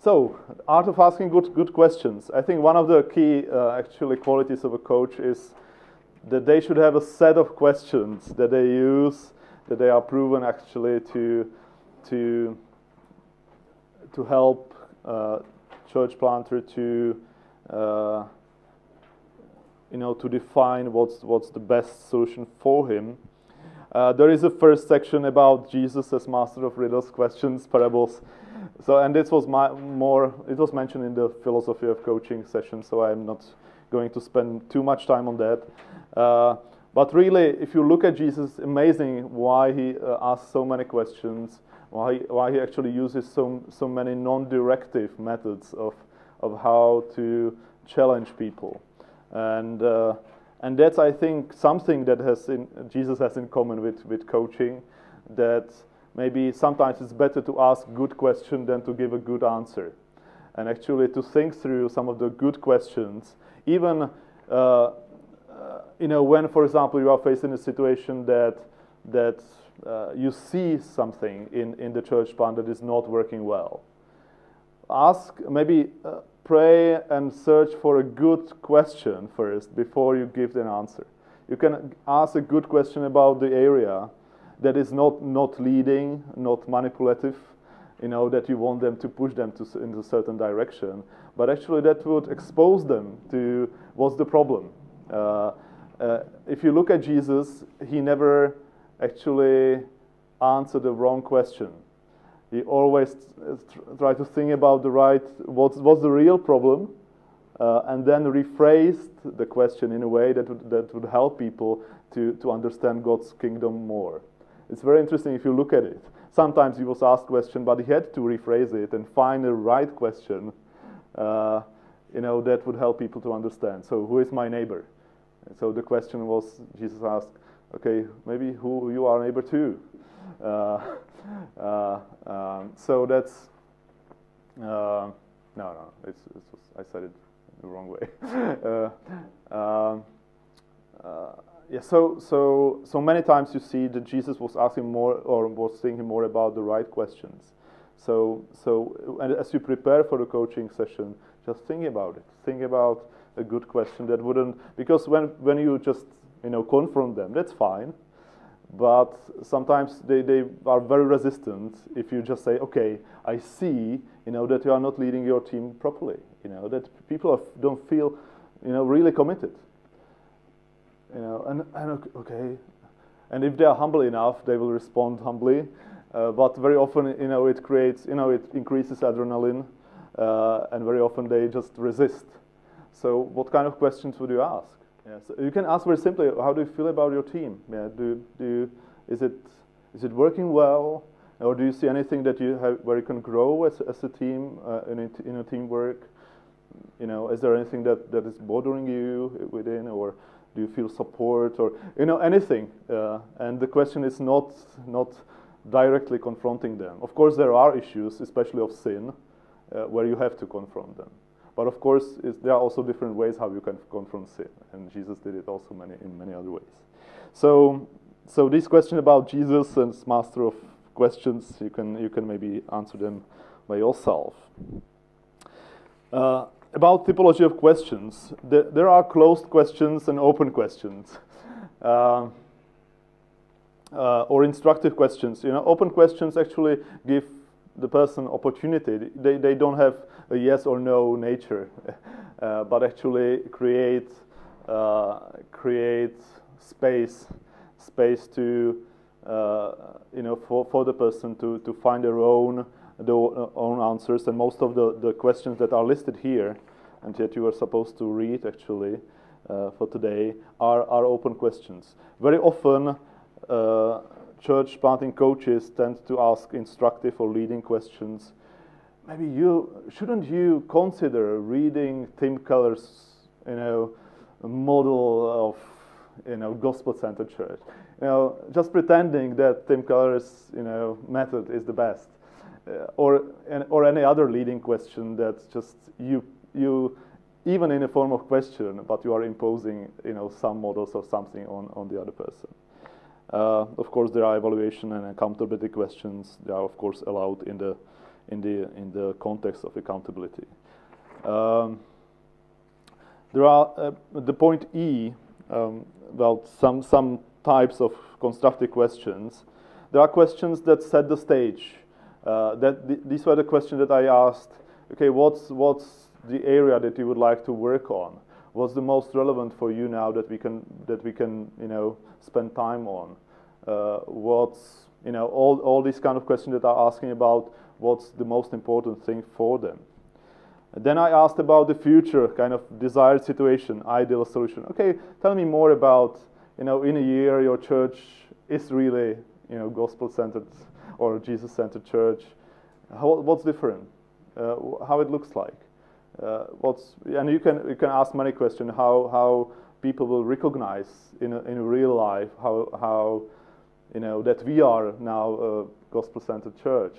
So, art of asking good questions. I think one of the key actually qualities of a coach is that they should have a set of questions that they use, that they are proven actually to help church planter to to define what's the best solution for him. There is a first section about Jesus as master of riddles, questions, parables. So, and this was it was mentioned in the philosophy of coaching session, so I'm not going to spend too much time on that. But really, if you look at Jesus, amazing why he asks so many questions, why he actually uses so many non-directive methods of how to challenge people, and that's, I think, something that Jesus has in common with coaching, that maybe sometimes it's better to ask good question than to give a good answer, and actually to think through some of the good questions, even when, for example, you are facing a situation that you see something in the church plan that is not working well. Ask, maybe pray and search for a good question first before you give an answer. You can ask a good question about the area that is not leading, not manipulative, that you want them to push them in a certain direction, but actually that would expose them to what's the problem. If you look at Jesus, he never actually answered the wrong question. He always tried to think about what's the real problem, and then rephrased the question in a way that would help people to understand God's kingdom more. It's very interesting if you look at it. Sometimes he was asked a question, but he had to rephrase it and find the right question, that would help people to understand. So, who is my neighbor? And so the question was, Jesus asked, okay, maybe who you are neighbor to. So that's no, I said it the wrong way. So many times you see that Jesus was asking more, or was thinking more about the right questions. So and as you prepare for the coaching session, just think about it. Think about a good question that wouldn't, because when you just confront them, that's fine. But sometimes they are very resistant if you just say, okay, I see, that you are not leading your team properly, that people don't feel, really committed, and okay, and if they are humble enough, they will respond humbly, but very often, it creates, it increases adrenaline, and very often they just resist. So what kind of questions would you ask? Yeah, so you can ask very simply, how do you feel about your team? Yeah, is it working well, or do you see anything that you have where you can grow as a team in a teamwork? Is there anything that is bothering you within, or do you feel support, or anything? And the question is not directly confronting them. Of course, there are issues, especially of sin, where you have to confront them. But of course, there are also different ways how you can confront sin, and Jesus did it also in many other ways. So this question about Jesus and master of questions, you can maybe answer them by yourself. About typology of questions, there are closed questions and open questions, or instructive questions. Open questions actually give the person opportunity. They don't have a yes or no nature, but actually create space to for the person to find their own answers. And most of the questions that are listed here and that you are supposed to read actually for today are open questions. Very often church planting coaches tend to ask instructive or leading questions. Maybe shouldn't you consider reading Tim Keller's model of gospel-centered church? Just pretending that Tim Keller's method is the best, or any other leading question that's just you even in a form of question, but you are imposing some models or something on the other person. Of course, there are evaluation and accountability questions. They are of course allowed in in the context of accountability. There are the point E. Well, some types of constructive questions. There are questions that set the stage. These were the questions that I asked. Okay, what's the area that you would like to work on? What's the most relevant for you now that we can spend time on? What's all these kind of questions that are asking about what's the most important thing for them. And then I asked about the future kind of desired situation, ideal solution. Okay, tell me more about in a year your church is really gospel-centered or Jesus-centered church. What's different? How it looks like? And you can ask many questions how people will recognize in real life how that we are now a gospel-centered church.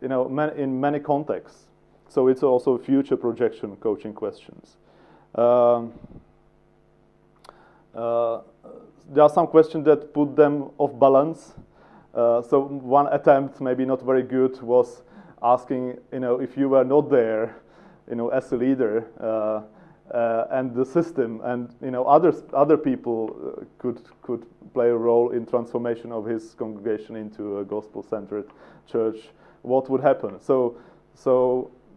In many contexts. So it's also future projection coaching questions. There are some questions that put them off balance. So one attempt, maybe not very good, was asking, if you were not there, as a leader, and the system, and other people could play a role in transformation of his congregation into a gospel-centered church, what would happen? So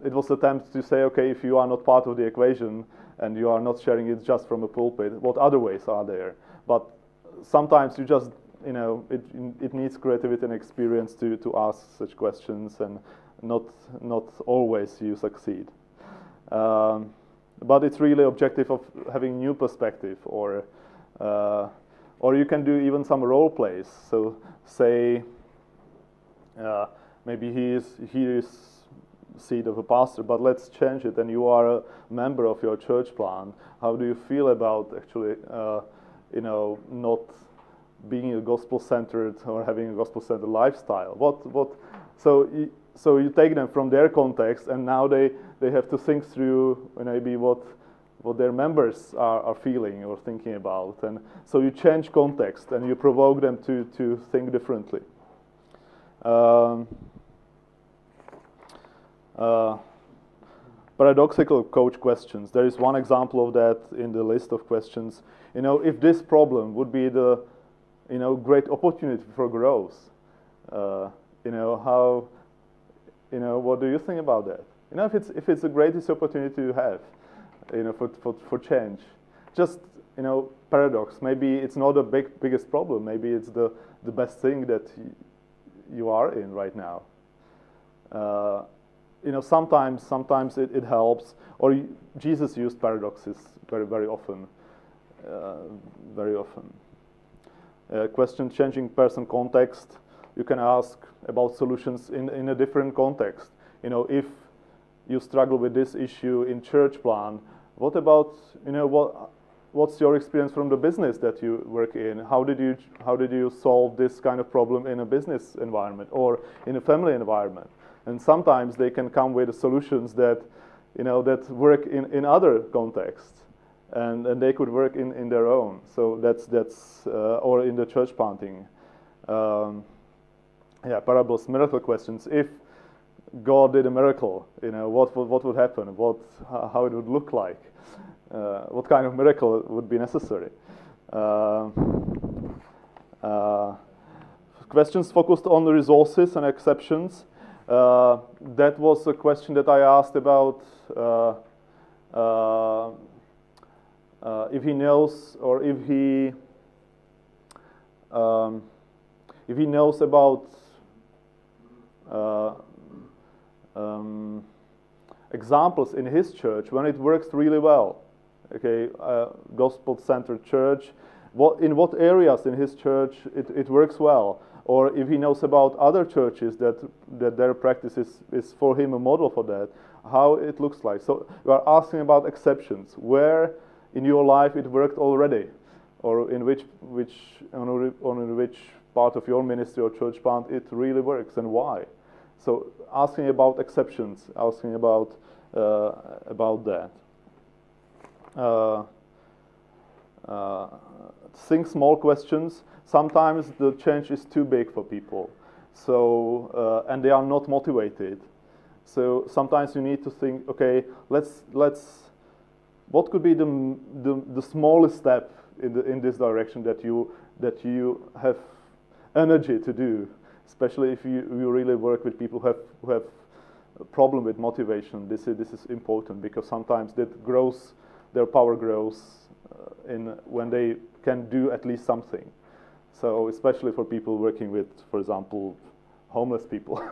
it was an attempt to say, okay, if you are not part of the equation and you are not sharing it just from a pulpit, what other ways are there? But sometimes you just, it needs creativity and experience to ask such questions, and not always you succeed. But it's really objective of having new perspective, or you can do even some role plays. So say maybe he is seat of a pastor, but let's change it, and you are a member of your church plant. How do you feel about actually not being a gospel-centered or having a gospel-centered lifestyle? So you take them from their context, and now they have to think through maybe what their members are feeling or thinking about, and so you change context and you provoke them to think differently. Paradoxical coach questions. There is one example of that in the list of questions. If this problem would be the great opportunity for growth, how what do you think about that? If it's the greatest opportunity you have, for change, just paradox. Maybe it's not the biggest problem. Maybe it's the best thing that you are in right now. Sometimes it helps. Or Jesus used paradoxes very, very often. Question changing person context. You can ask about solutions in a different context. If you struggle with this issue in church plan, what about what's your experience from the business that you work in? How did you solve this kind of problem in a business environment or in a family environment? And sometimes they can come with solutions that that work in other contexts, and they could work in their own. So that's or in the church planting. Parables, miracle questions. If God did a miracle, what would happen? How it would look like? What kind of miracle would be necessary? Questions focused on the resources and exceptions. That was a question that I asked about if he knows, or if he knows about examples in his church when it works really well. Okay, gospel-centered church. In what areas in his church it works well, or if he knows about other churches that their practice is for him a model for that, how it looks like. So you are asking about exceptions, where in your life it worked already, or in which part of your ministry or church plant it really works, and why. So asking about exceptions, asking about that. Think small questions. Sometimes the change is too big for people, so and they are not motivated. So sometimes you need to think, okay, what could be the smallest step in this direction that you have energy to do, especially if you really work with people who have a problem with motivation. This is important, because sometimes their power grows when they can do at least something. So especially for people working with, for example, homeless people,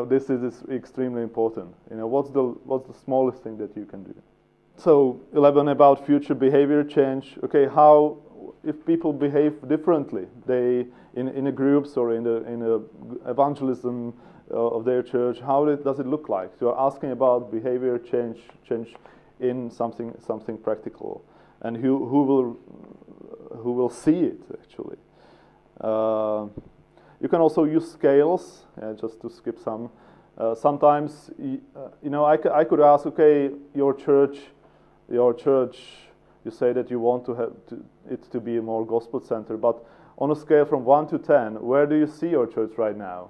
this is extremely important. What's the smallest thing that you can do? So 11, about future behavior change. Okay, how if people behave differently, they in a groups or in a evangelism of their church, how does it look like? So you're asking about behavior change in something practical, and who will see it actually. You can also use scales, just to skip some. Sometimes, I could ask, okay, your church, you say that you want to have it to be a more gospel center, but on a scale from 1 to 10, where do you see your church right now?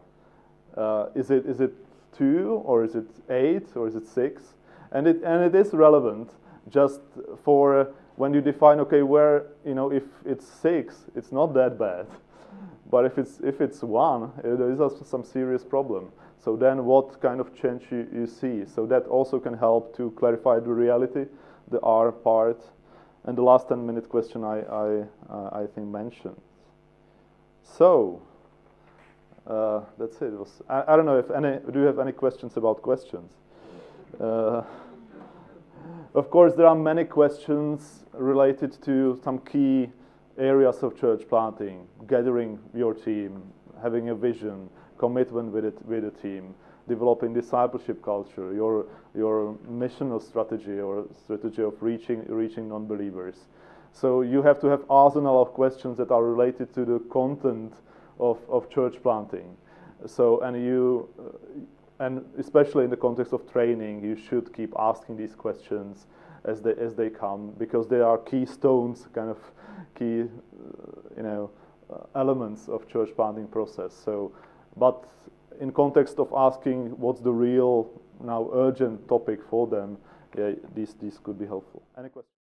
Is it 2, or is it 8, or is it 6? And it is relevant just for when you define, okay, where, if it's 6, it's not that bad. But if it's 1, there is also some serious problem. So then what kind of change you see? So that also can help to clarify the reality, the R part. And the last 10-minute question I think mentioned. So that's it. I don't know if do you have any questions about questions? Of course, there are many questions related to some key areas of church planting: gathering your team, having a vision, commitment with a team, developing discipleship culture, your missional strategy or strategy of reaching non-believers. So you have to have arsenal of questions that are related to the content of church planting. So and especially in the context of training, you should keep asking these questions as they come, because they are keystones, kind of key elements of church planting process. So, but in context of asking what's the real now urgent topic for them, these could be helpful. Any questions?